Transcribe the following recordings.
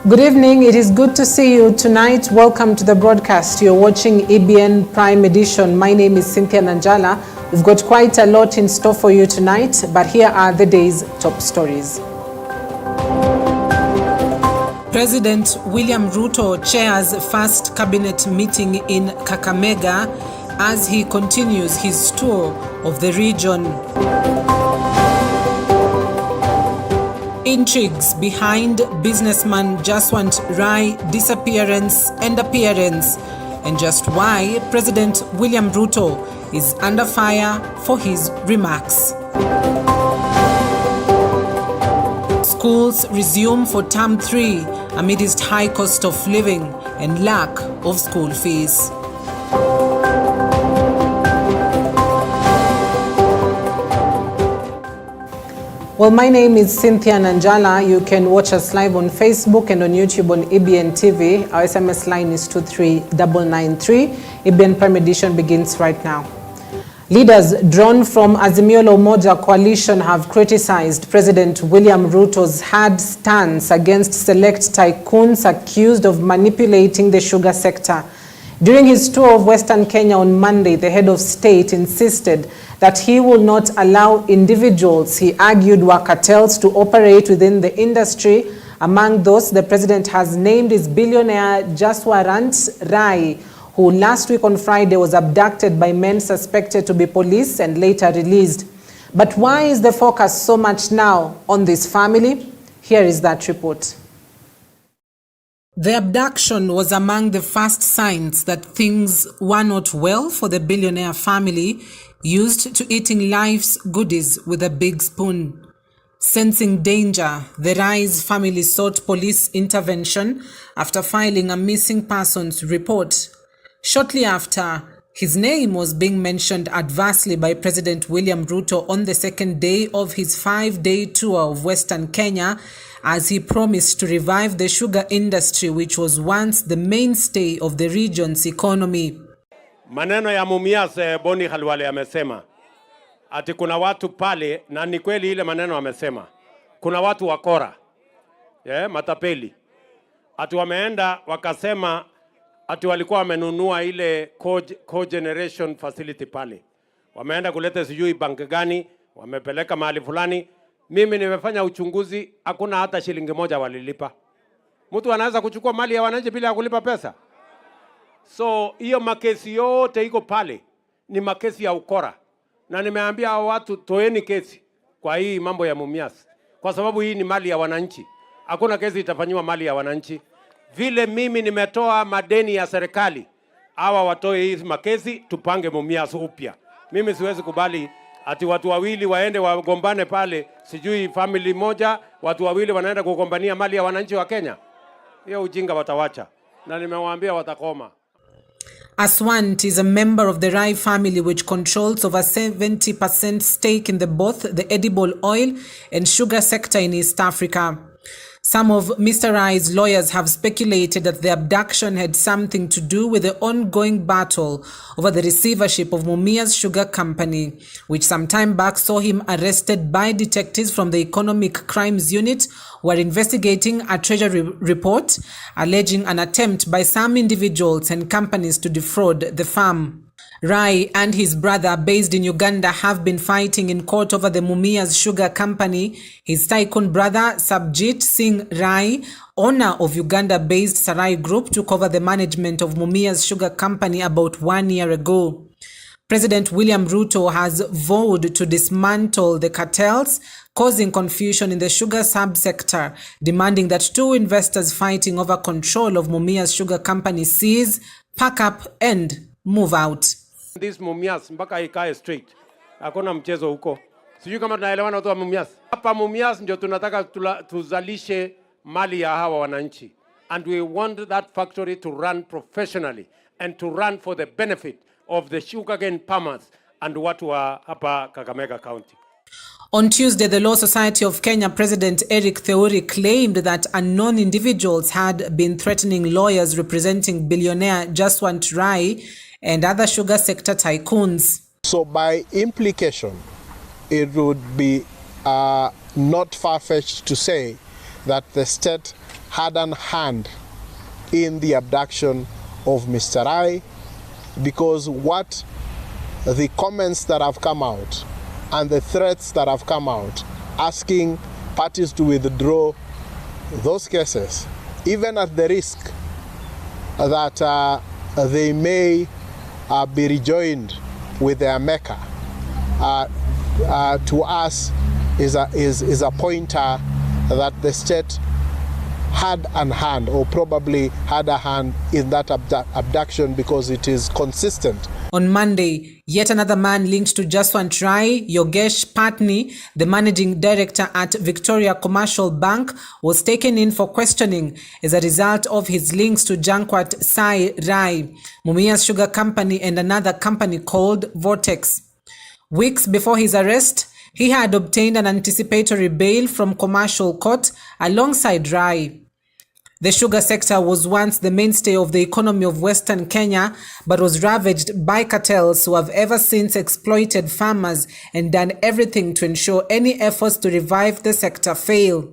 Good evening. It is good to see you tonight. Welcome to the broadcast. You're watching EBN Prime Edition. My name is Cynthia Nanjala. We've got quite a lot in store for you tonight, but here are the day's top stories. President William Ruto chairs first cabinet meeting in Kakamega as he continues his tour of the region. Intrigues behind businessman Jaswant Rai disappearance and appearance, and just why President William Ruto is under fire for his remarks. Schools resume for term 3 amidst high cost of living and lack of school fees. Well, my name is Cynthia Nanjala. You can watch us live on Facebook and on YouTube on EBN TV. Our SMS line is 23993. EBN Prime Edition begins right now. Leaders drawn from Azimio la Umoja coalition have criticized President William Ruto's hard stance against select tycoons accused of manipulating the sugar sector. During his tour of Western Kenya on Monday, the head of state insisted that he will not allow individuals he argued were cartels to operate within the industry. Among those, the president has named is billionaire Jaswant Rai, who last week on Friday was abducted by men suspected to be police and later released. But why is the focus so much now on this family? Here is that report. The abduction was among the first signs that things were not well for the billionaire family, used to eating life's goodies with a big spoon. Sensing danger, the Rai's family sought police intervention after filing a missing persons report. Shortly after, his name was being mentioned adversely by President William Ruto on the second day of his 5-day tour of Western Kenya, as he promised to revive the sugar industry, which was once the mainstay of the region's economy. Maneno ya Mumias Boni Khalwale amesema ati kuna watu pale, na ni kweli ile maneno amesema. Kuna watu wakora, matapeli. Ati wameenda wakasema ati walikuwa wamenunua ile cogeneration facility pale. Wameenda kuleta sijui bank gani, wamepeleka mahali fulani. Mimi nimefanya uchunguzi, hakuna hata shilingi moja walilipa. Mtu anaweza kuchukua mali ya wananchi bila kulipa pesa? So hiyo makesi yote iko pale ni makesi ya ukora. Na nimeambia hao watu toeni kesi kwa hii mambo ya Mumias, kwa sababu hii ni mali ya wananchi. Hakuna kesi itafanywa mali ya wananchi. Vile mimi nimetoa madeni ya serikali, hawa watoe hizi makesi tupange Mumias upya. Mimi siwezi kubali ati watu wawili waende wagombane pale, sijui family moja, watu wawili wanaenda kugombania mali ya wananchi wa Kenya. Hiyo ujinga watawacha. Na nimewaambia watakoma. Aswant is a member of the Rai family, which controls over 70% stake in both the edible oil and sugar sector in East Africa. Some of Mr. Rai's lawyers have speculated that the abduction had something to do with the ongoing battle over the receivership of Mumias Sugar Company, which some time back saw him arrested by detectives from the Economic Crimes Unit who are investigating a treasury report alleging an attempt by some individuals and companies to defraud the firm. Rai and his brother, based in Uganda, have been fighting in court over the Mumias Sugar Company. His tycoon brother, Sabjit Singh Rai, owner of Uganda-based Sarai Group, took over the management of Mumias Sugar Company about 1 year ago. President William Ruto has vowed to dismantle the cartels, causing confusion in the sugar subsector, demanding that two investors fighting over control of Mumias Sugar Company cease, pack up and move out. This Mumias mpaka ikae straight. Hakuna mchezo huko. Sijui kama tunaelewana watu wa Mumias. Hapa Mumias ndio tunataka tuzalishe mali ya hawa wananchi. And we want that factory to run professionally and to run for the benefit of the sugarcane farmers and watu wa hapa Kakamega County. On Tuesday, the Law Society of Kenya President Eric Theuri claimed that unknown individuals had been threatening lawyers representing billionaire Jaswant Rai and other sugar sector tycoons. So by implication, it would be not far-fetched to say that the state had a hand in the abduction of Mr. Rai, because what the comments that have come out and the threats that have come out asking parties to withdraw those cases, even at the risk that they may be rejoined with their maker, to us is a pointer that the state had a hand, or probably had a hand in that abduction, because it is consistent. On Monday, yet another man linked to Jaswant Rai, Yogesh Patni, the managing director at Victoria Commercial Bank, was taken in for questioning as a result of his links to Jankwat Sai Rai, Mumia's sugar company, and another company called Vortex. Weeks before his arrest, he had obtained an anticipatory bail from Commercial Court alongside Rai. The sugar sector was once the mainstay of the economy of Western Kenya, but was ravaged by cartels who have ever since exploited farmers and done everything to ensure any efforts to revive the sector fail.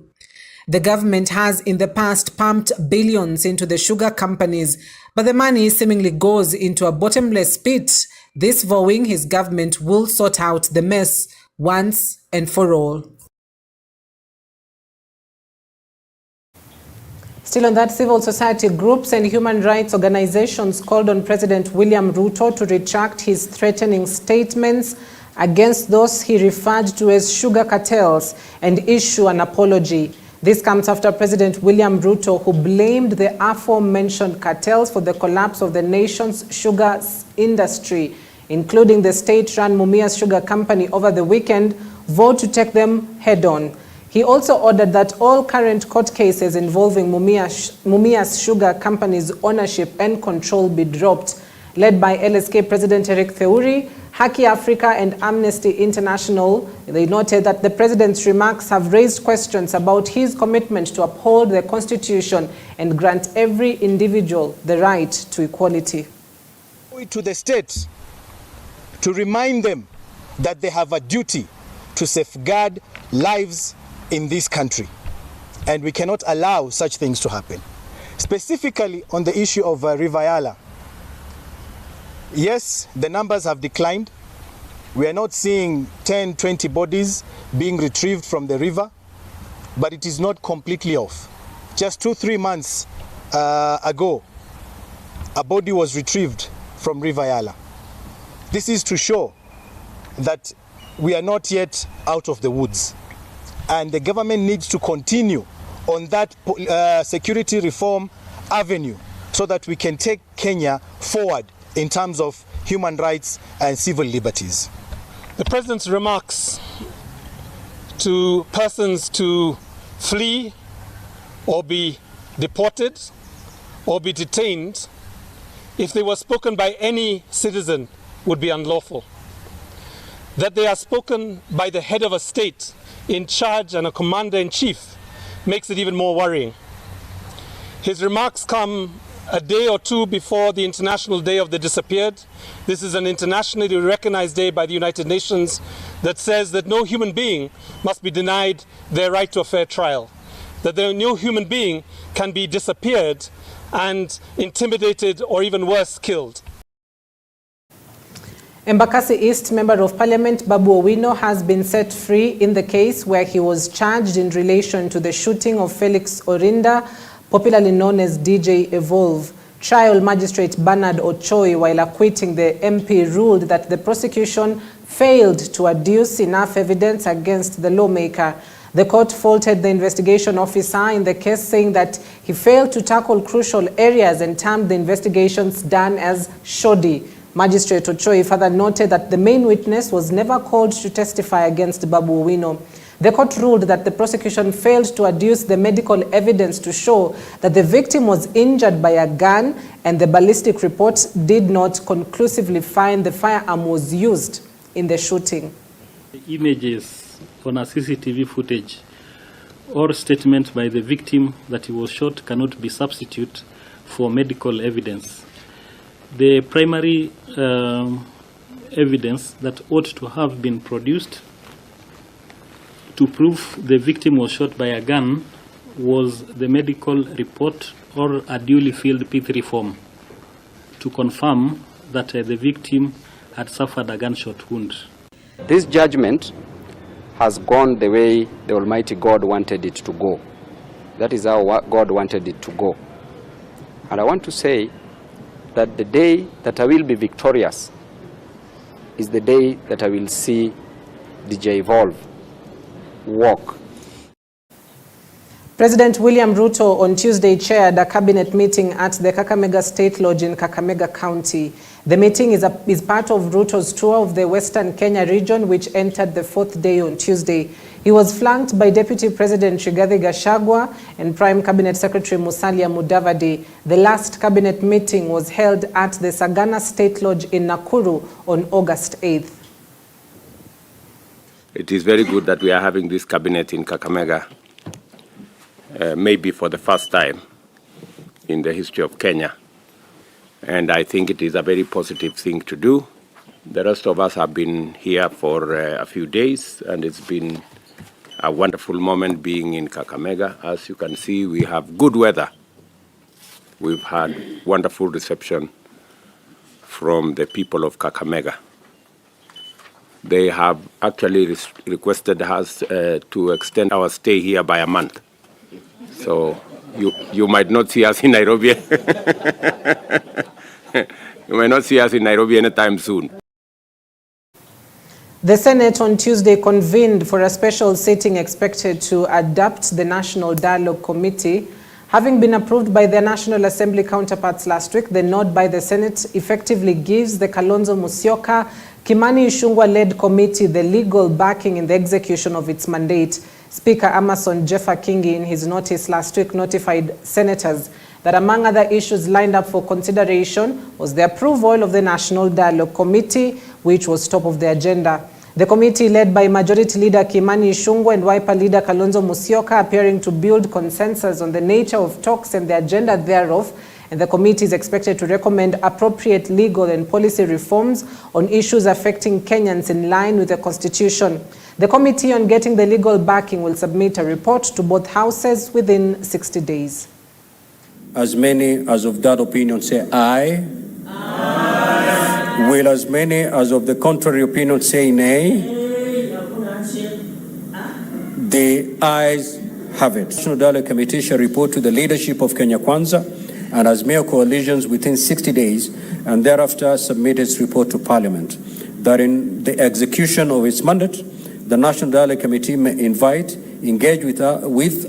The government has in the past pumped billions into the sugar companies, but the money seemingly goes into a bottomless pit. This vowing his government will sort out the mess once and for all. Still on that, civil society groups and human rights organizations called on President William Ruto to retract his threatening statements against those he referred to as sugar cartels and issue an apology. This comes after President William Ruto, who blamed the aforementioned cartels for the collapse of the nation's sugar industry, including the state-run Mumia's Sugar Company, over the weekend, vowed to take them head-on. He also ordered that all current court cases involving Mumia's Sugar Company's ownership and control be dropped. Led by LSK President Eric Theuri, Haki Africa and Amnesty International, they noted that the president's remarks have raised questions about his commitment to uphold the constitution and grant every individual the right to equality. To the states, to remind them that they have a duty to safeguard lives in this country, and we cannot allow such things to happen. Specifically on the issue of River Yala, yes, the numbers have declined. We are not seeing 10, 20 bodies being retrieved from the river, but it is not completely off. Just 2-3 months ago, a body was retrieved from River Yala. This is to show that we are not yet out of the woods, and the government needs to continue on that security reform avenue so that we can take Kenya forward in terms of human rights and civil liberties. The President's remarks to persons to flee or be deported or be detained, if they were spoken by any citizen, would be unlawful. That they are spoken by the head of a state in charge and a commander-in-chief makes it even more worrying. His remarks come a day or two before the International Day of the Disappeared. This is an internationally recognized day by the United Nations that says that no human being must be denied their right to a fair trial, that no human being can be disappeared and intimidated or even worse, killed. Embakasi East Member of Parliament Babu Owino has been set free in the case where he was charged in relation to the shooting of Felix Orinda, popularly known as DJ Evolve. Trial Magistrate Bernard Ochoi, while acquitting the MP, ruled that the prosecution failed to adduce enough evidence against the lawmaker. The court faulted the investigation officer in the case, saying that he failed to tackle crucial areas and termed the investigations done as shoddy. Magistrate Ochoi further noted that the main witness was never called to testify against Babu Owino. The court ruled that the prosecution failed to adduce the medical evidence to show that the victim was injured by a gun, and the ballistic report did not conclusively find the firearm was used in the shooting. The images on a CCTV footage or statement by the victim that he was shot cannot be substitute for medical evidence. The primary evidence that ought to have been produced to prove the victim was shot by a gun was the medical report or a duly filled P3 form to confirm that the victim had suffered a gunshot wound. This judgment has gone the way the Almighty God wanted it to go. That is how God wanted it to go. And I want to say that the day that I will be victorious is the day that I will see DJ Evolve walk. President William Ruto on Tuesday chaired a cabinet meeting at the Kakamega State Lodge in Kakamega County. The meeting is part of Ruto's tour of the Western Kenya region, which entered the 4th day on Tuesday. He was flanked by Deputy President Rigathi Gachagua and Prime Cabinet Secretary Musalia Mudavadi. The last cabinet meeting was held at the Sagana State Lodge in Nakuru on August 8th. It is very good that we are having this cabinet in Kakamega. Maybe for the first time in the history of Kenya. And I think it is a very positive thing to do. The rest of us have been here for a few days, and it's been a wonderful moment being in Kakamega. As you can see, we have good weather. We've had wonderful reception from the people of Kakamega. They have actually requested us to extend our stay here by a month. So you might not see us in Nairobi. You might not see us in Nairobi anytime soon. The Senate on Tuesday convened for a special sitting expected to adopt the National Dialogue Committee. Having been approved by their National Assembly counterparts last week, the nod by the Senate effectively gives the Kalonzo Musyoka, Kimani Ichung'wah-led committee the legal backing in the execution of its mandate. Speaker Amason Jeffa Kingi, in his notice last week, notified senators that among other issues lined up for consideration was the approval of the National Dialogue Committee, which was top of the agenda. The committee, led by Majority Leader Kimani Ichung'wah and Wiper Leader Kalonzo Musyoka, appearing to build consensus on the nature of talks and the agenda thereof, and the committee is expected to recommend appropriate legal and policy reforms on issues affecting Kenyans in line with the Constitution. The committee on getting the legal backing will submit a report to both houses within 60 days. As many as of that opinion say aye. Aye. Will as many as of the contrary opinion say nay? The ayes have it. The National Dialogue Committee shall report to the leadership of Kenya Kwanza and as mere coalitions within 60 days, and thereafter submit its report to Parliament. That in the execution of its mandate, the National Dialogue Committee may invite, engage with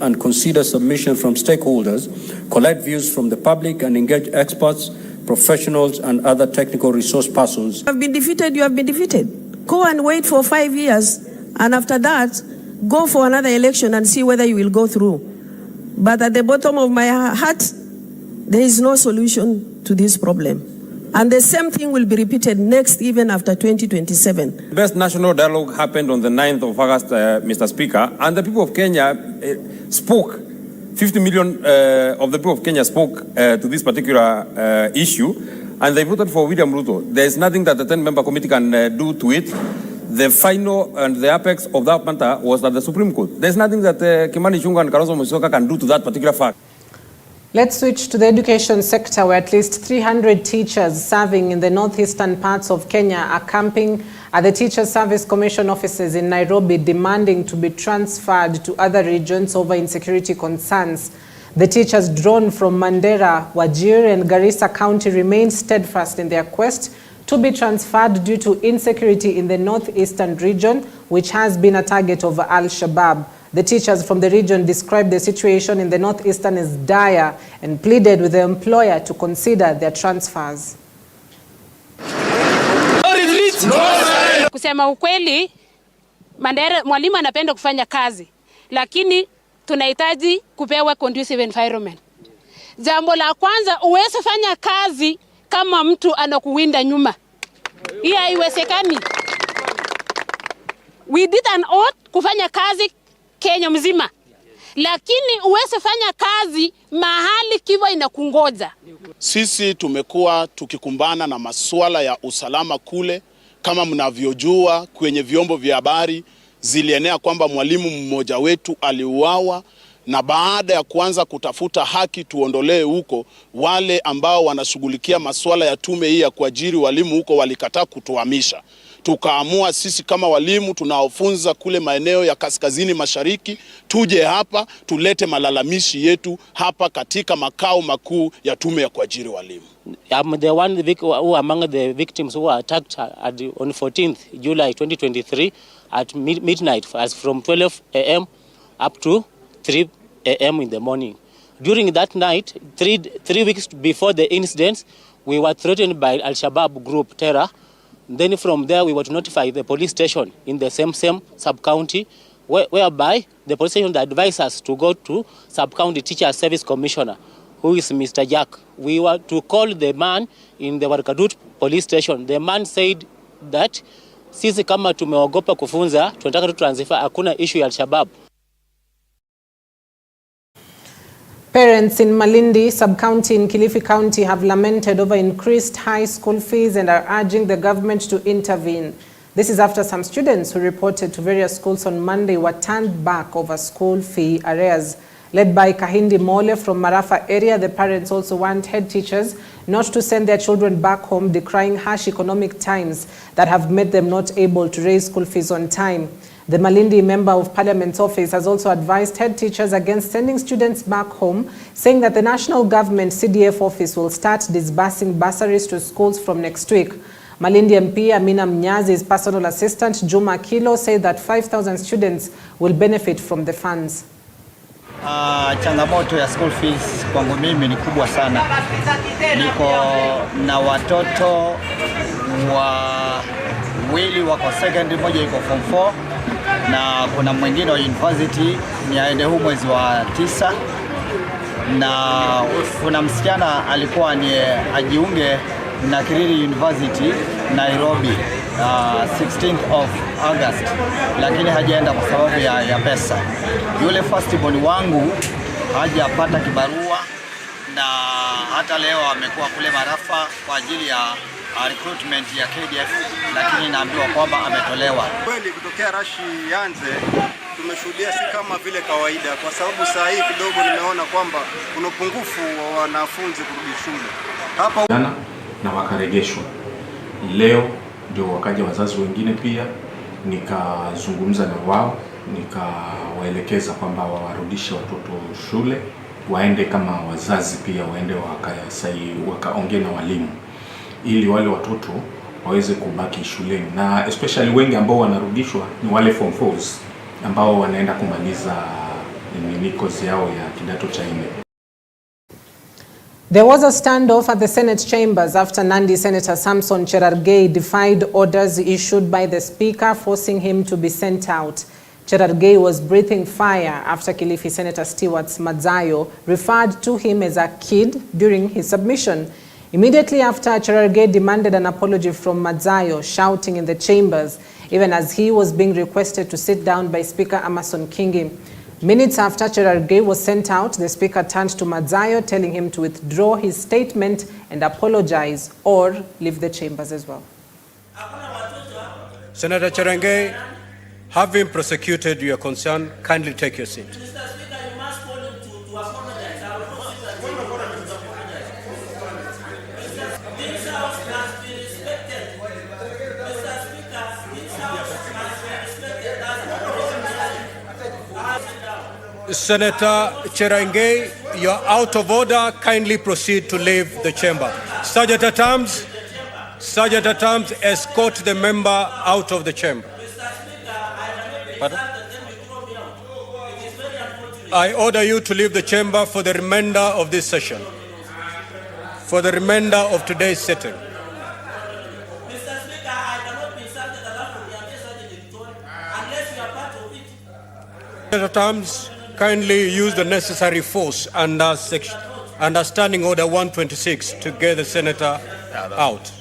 and consider submission from stakeholders, collect views from the public, and engage experts, professionals, and other technical resource persons. You have been defeated, you have been defeated. Go and wait for 5 years, and after that, go for another election and see whether you will go through. But at the bottom of my heart, there is no solution to this problem. And the same thing will be repeated next, even after 2027. The best national dialogue happened on the 9th of August, Mr. Speaker, and the people of Kenya spoke. 50 million of the people of Kenya spoke to this particular issue, and they voted for William Ruto. There is nothing that the 10-member committee can do to it. The final and the apex of that matter was at the Supreme Court. There is nothing that Kimani Ichung'wah and Kalonzo Musyoka can do to that particular fact. Let's switch to the education sector, where at least 300 teachers serving in the northeastern parts of Kenya are camping at the Teacher Service Commission offices in Nairobi, demanding to be transferred to other regions over insecurity concerns. The teachers drawn from Mandera, Wajir, and Garissa County remain steadfast in their quest to be transferred due to insecurity in the northeastern region, which has been a target of Al-Shabaab. The teachers from the region described the situation in the northeastern as dire and pleaded with the employer to consider their transfers. Kusema ukweli, Mandera mwalimu anapenda kufanya kazi, lakini tunahitaji kupewa conducive environment. Jambo la kwanza, uweze fanya kazi kama mtu anakuwinda nyuma. Hii haiwezekani. We did an oath kufanya kazi Kenya mzima, lakini uweze fanya kazi mahali kiwa inakungoja. Sisi tumekuwa tukikumbana na masuala ya usalama kule. Kama mnavyojua, kwenye vyombo vya habari zilienea kwamba mwalimu mmoja wetu aliuawa na baada ya kuanza kutafuta haki tuondolee huko wale ambao wanashughulikia masuala ya tume hii ya kuajiri walimu huko walikataa kutuhamisha. Tukaamua sisi kama walimu tunaofunza kule maeneo ya kaskazini mashariki tuje hapa tulete malalamishi yetu hapa katika makao makuu ya tume ya kuajiri walimu. I'm the one who among the victims who were attacked on 14th July 2023 at midnight, as from 12 a.m. up to 3 a.m. in the morning. During that night, three weeks before the incidents, we were threatened by Al-Shabaab group terror. Then from there, we were to notify the police station in the same sub-county, whereby the police station advised us to go to sub-county teacher service commissioner, who is Mr. Jack. We were to call the man in the Warkadut police station. The man said that sisi kama tumeogopa kufunza, tunataka tu transfer, hakuna issue ya Al-Shabaab. Parents in Malindi sub-county in Kilifi County have lamented over increased high school fees and are urging the government to intervene. This is after some students who reported to various schools on Monday were turned back over school fee arrears. Led by Kahindi Mole from Marafa area, the parents also want head teachers not to send their children back home, decrying harsh economic times that have made them not able to raise school fees on time. The Malindi Member of Parliament's office has also advised head teachers against sending students back home, saying that the national government CDF office will start disbursing bursaries to schools from next week. Malindi MP Amina Mnyazi's personal assistant Juma Kilo said that 5,000 students will benefit from the funds. Changamoto ya school fees kwangu mimi ni kubwa sana. Niko na watoto wawili wako secondary, moja yuko form 4 na kuna mwingine wa university ni aende huu mwezi wa 9, na kuna msichana alikuwa ni ajiunge na Kiriri University Nairobi 16th of August, lakini hajaenda kwa sababu ya pesa. Yule firstborn wangu hajapata kibarua na hata leo amekuwa kule Marafa kwa ajili ya recruitment ya KDF, lakini naambiwa kwamba ametolewa. Kweli kutokea rashi yanze tumeshuhudia si kama vile kawaida, kwa sababu saa hii kidogo nimeona kwamba kuna upungufu wa wanafunzi kurudi shule hapa jana na wakaregeshwa. Leo ndio wakaja wazazi wengine pia, nikazungumza na wao, nikawaelekeza kwamba warudishe watoto shule, waende kama wazazi pia waende wakaongea na walimu ili wale watoto waweze kubaki shuleni, na especially wengi ambao wanarudishwa ni wale form 4s ambao wanaenda kumaliza kozi yao ya kidato cha 4. There was a standoff at the Senate chambers after Nandi Senator Samson Cherargei defied orders issued by the Speaker, forcing him to be sent out. Cherargei was breathing fire after Kilifi Senator Stewart Madzayo referred to him as a kid during his submission. Immediately after, Cherargei demanded an apology from Madzayo, shouting in the chambers, even as he was being requested to sit down by Speaker Amason Kingi. Minutes after Cherargei was sent out, the Speaker turned to Madzayo, telling him to withdraw his statement and apologize or leave the chambers as well. Senator Cherargei, having prosecuted your concern, kindly take your seat. Senator Cherargei, you're out of order. Kindly proceed to leave the chamber. Sergeant at Arms, escort the member out of the chamber. Pardon? I order you to leave the chamber for the remainder of this session, for the remainder of today's sitting. Senator at Arms, kindly use the necessary force under Standing Order 126 to get the senator out.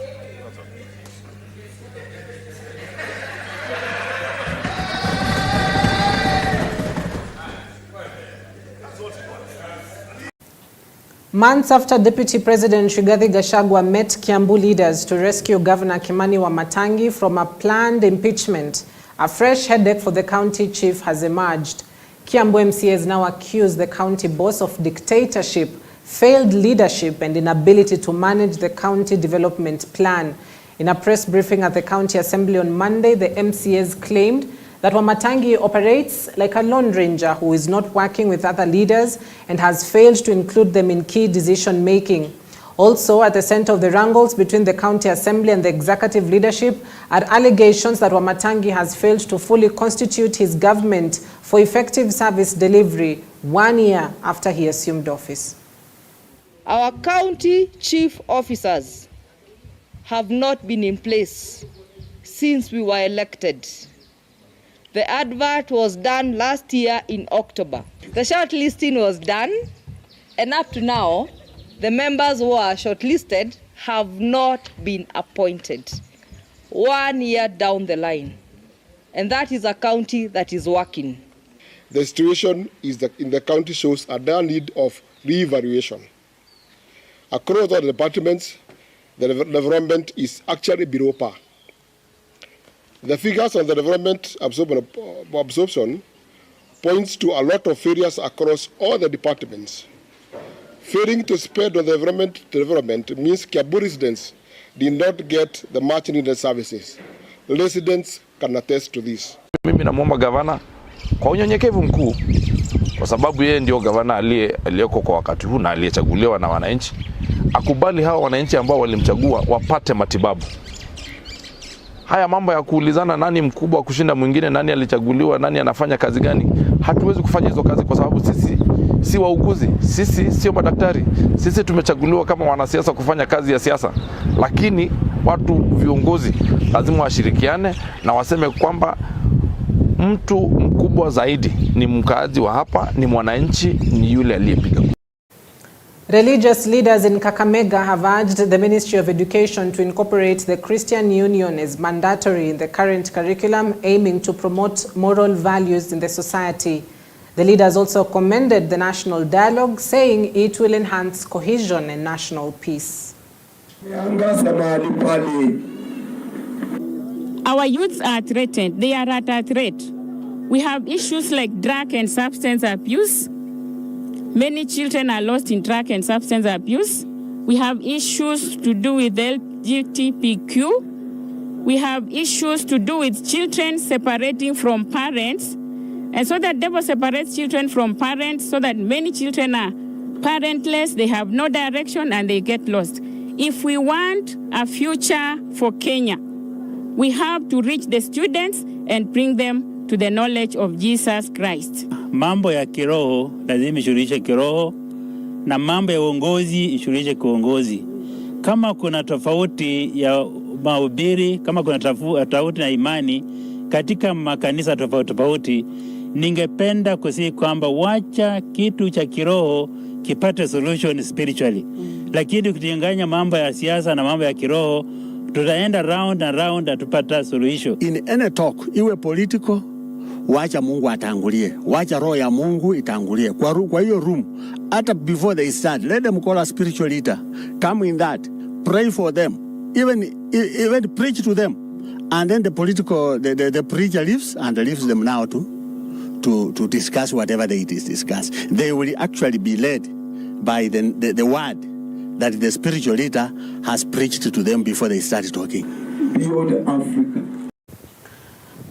Months after Deputy President Rigathi Gachagua met Kiambu leaders to rescue Governor Kimani Wamatangi from a planned impeachment, a fresh headache for the county chief has emerged. Kiambu MCAs now accuse the county boss of dictatorship, failed leadership and inability to manage the county development plan. In a press briefing at the County Assembly on Monday, the MCAs claimed that Wamatangi operates like a lone ranger who is not working with other leaders and has failed to include them in key decision-making. Also, at the center of the wrangles between the County Assembly and the executive leadership are allegations that Wamatangi has failed to fully constitute his government for effective service delivery 1 year after he assumed office. Our county chief officers have not been in place since we were elected. The advert was done last year in October. The shortlisting was done, and up to now, the members who are shortlisted have not been appointed. 1 year down the line, and that is a county that is working. The situation in the county shows a dire need of re-evaluation. Across all the departments, the development is actually below par. The figures on the development absorption points to a lot of failures across all the departments. Failing to spread on the development means Kiambu residents did not get the much needed services. Residents can attest to this. Mimi namwomba gavana kwa unyenyekevu mkuu, kwa sababu yeye ndio gavana aliyeko kwa wakati huu na aliyechaguliwa na wananchi, akubali hawa wananchi ambao walimchagua wapate matibabu. Haya mambo ya kuulizana nani mkubwa kushinda mwingine, nani alichaguliwa, nani anafanya kazi gani, hatuwezi kufanya hizo kazi kwa sababu sisi si wauguzi, sisi sio madaktari. Sisi tumechaguliwa kama wanasiasa kufanya kazi ya siasa, lakini watu viongozi lazima washirikiane na waseme kwamba mtu mkubwa zaidi ni mkaazi wa hapa, ni mwananchi, ni yule aliyepiga. Religious leaders in Kakamega have urged the Ministry of Education to incorporate the Christian Union as mandatory in the current curriculum, aiming to promote moral values in the society. The leaders also commended the national dialogue, saying it will enhance cohesion and national peace. Our youths are threatened. They are at a threat. We have issues like drug and substance abuse. Many children are lost in drug and substance abuse. We have issues to do with LGBTQ. We have issues to do with children separating from parents. And so that devil separates children from parents, so that many children are parentless, they have no direction and they get lost. If we want a future for Kenya, we have to reach the students and bring them to the knowledge of Jesus Christ. Mambo ya kiroho lazima ishughulishe kiroho, na mambo ya uongozi ishughulishe kuongozi. Kama kuna tofauti ya mahubiri, kama kuna tofauti na imani katika makanisa tofauti, ningependa kusema kwamba wacha kitu cha kiroho kipate solution spiritually. Lakini ukitenganya mambo ya siasa na mambo ya kiroho, tutaenda round and round atupata solution. In any talk, iwe political, wacha Mungu atangulie. Wacha roho ya Mungu itangulie. Kwa hiyo room, hata before they start, let them call a spiritual leader. Come in that, pray for them, even preach to them. And then the preacher leaves and leaves them now to discuss whatever they discuss. They will actually be led by the word that the spiritual leader has preached to them before they start talking. Beyond Africa.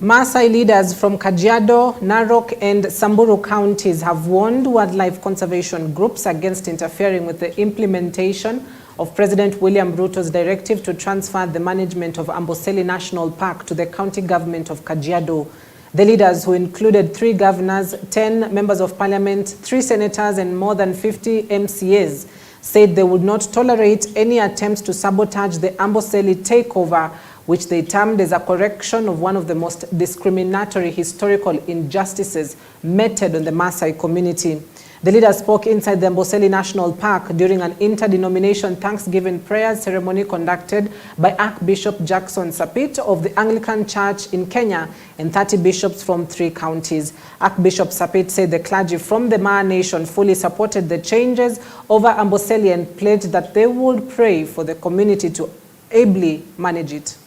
Maasai leaders from Kajiado, Narok and Samburu counties have warned wildlife conservation groups against interfering with the implementation of President William Ruto's directive to transfer the management of Amboseli National Park to the county government of Kajiado. The leaders, who included 3 governors, 10 members of parliament, 3 senators and more than 50 MCAs, said they would not tolerate any attempts to sabotage the Amboseli takeover, which they termed as a correction of one of the most discriminatory historical injustices meted on the Maasai community. The leaders spoke inside the Amboseli National Park during an interdenomination Thanksgiving prayer ceremony conducted by Archbishop Jackson Sapit of the Anglican Church in Kenya and 30 bishops from 3 counties. Archbishop Sapit said the clergy from the Maa Nation fully supported the changes over Amboseli and pledged that they would pray for the community to ably manage it.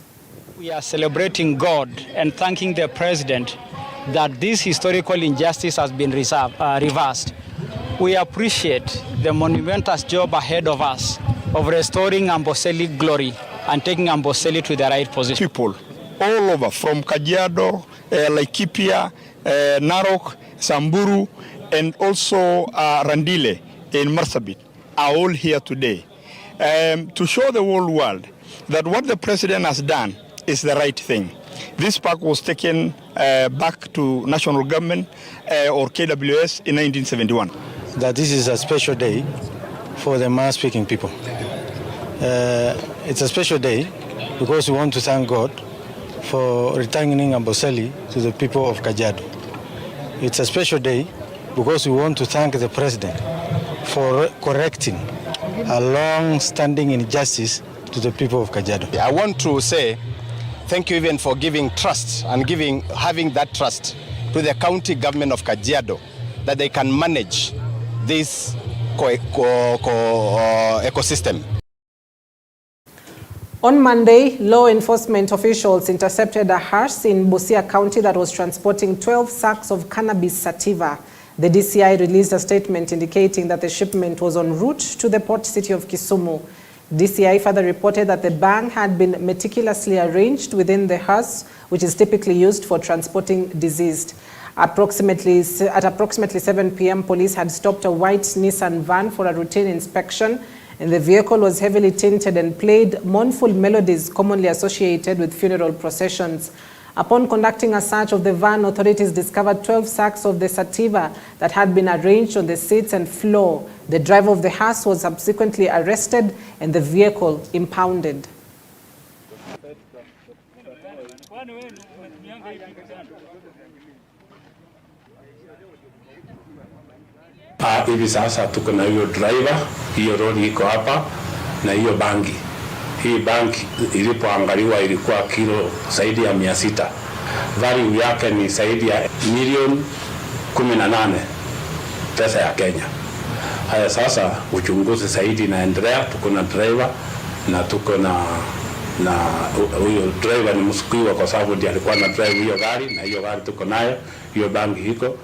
We are celebrating God and thanking the President that this historical injustice has been reversed. We appreciate the monumentous job ahead of us of restoring Amboseli glory and taking Amboseli to the right position. People all over from Kajiado, Laikipia, Narok, Samburu, and also Randile in Marsabit are all here today to show the whole world that what the president has done is the right thing. This park was taken back to national government or KWS in 1971. That this is a special day for the Maa-speaking people. It's a special day because we want to thank God for returning Amboseli to the people of Kajiado. It's a special day because we want to thank the president for correcting a long-standing injustice to the people of Kajiado. I want to say thank you even for giving trust and having that trust to the county government of Kajiado that they can manage this ecosystem. On Monday, law enforcement officials intercepted a hearse in Busia County that was transporting 12 sacks of cannabis sativa. The DCI released a statement indicating that the shipment was en route to the port city of Kisumu. DCI further reported that the bag had been meticulously arranged within the hearse, which is typically used for transporting deceased. At approximately 7 p.m., police had stopped a white Nissan van for a routine inspection, and the vehicle was heavily tinted and played mournful melodies commonly associated with funeral processions. Upon conducting a search of the van, authorities discovered 12 sacks of the sativa that had been arranged on the seats and floor. The driver of the hearse was subsequently arrested and the vehicle impounded. Hivi sasa tuko na hiyo driver, hiyo lori iko hapa na hiyo bangi. Hii bangi ilipoangaliwa ilikuwa kilo zaidi ya 600. Value yake ni zaidi ya milioni 18 pesa ya Kenya. Haya sasa uchunguzi zaidi inaendelea, tuko na driver na tuko na huyo driver ni msukiwa kwa sababu ndiye alikuwa na drive hiyo gari na hiyo gari tuko nayo, hiyo bangi iko.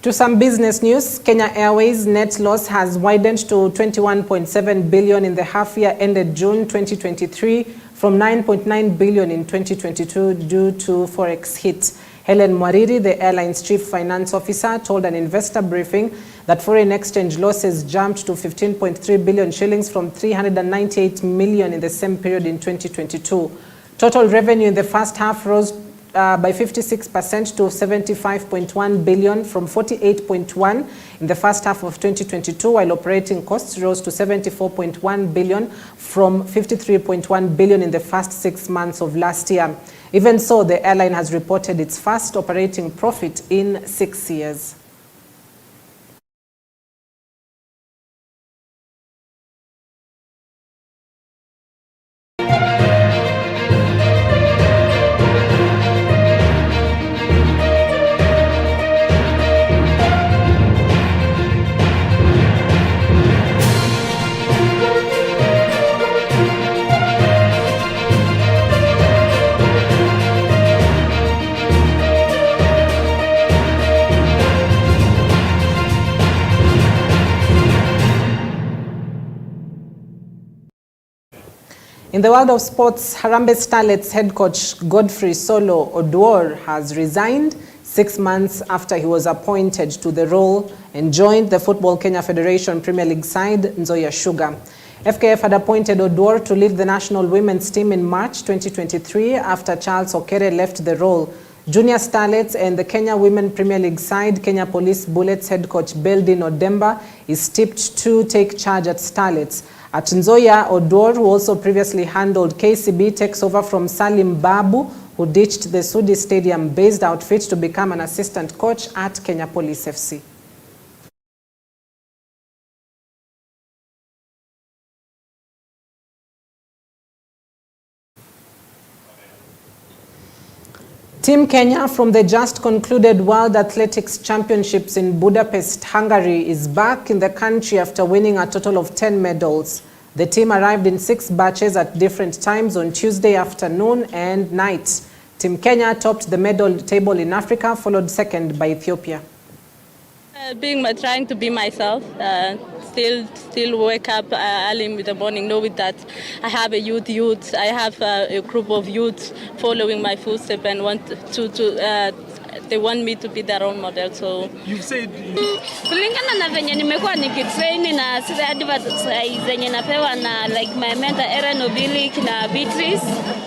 To some business news, Kenya Airways net loss has widened to 21.7 billion in the half year ended June 2023 from 9.9 billion in 2022 due to forex hit. Helen Mwariri, the airline's chief finance officer, told an investor briefing that foreign exchange losses jumped to 15.3 billion shillings from 398 million in the same period in 2022. Total revenue in the first half rose by 56% to 75.1 billion from 48.1 in the first half of 2022, while operating costs rose to 74.1 billion from 53.1 billion in the first 6 months of last year. Even so, the airline has reported its first operating profit in 6 years. In the world of sports, Harambee Starlets head coach Godfrey Solo Oduor has resigned 6 months after he was appointed to the role and joined the Football Kenya Federation Premier League side Nzoia Sugar. FKF had appointed Oduor to lead the national women's team in March 2023 after Charles Okere left the role. Junior Starlets and the Kenya Women Premier League side Kenya Police Bullets head coach Beldin Odemba is tipped to take charge at Starlets. At Nzoia, Oduor, who also previously handled KCB, takes over from Salim Babu, who ditched the Sudi Stadium-based outfit to become an assistant coach at Kenya Police FC. Team Kenya from the just concluded World Athletics Championships in Budapest, Hungary is back in the country after winning a total of 10 medals. The team arrived in 6 batches at different times on Tuesday afternoon and night. Team Kenya topped the medal table in Africa, followed second by Ethiopia. Trying to be myself, still wake up early in the morning, knowing that I have a youth. I have a group of youth following my footsteps and want they want me to be their role model. So you've said kulingana na venye nimekuwa nikitrain na sasa advert zenye napewa na like my mentor Aaron Obilik na Beatrice.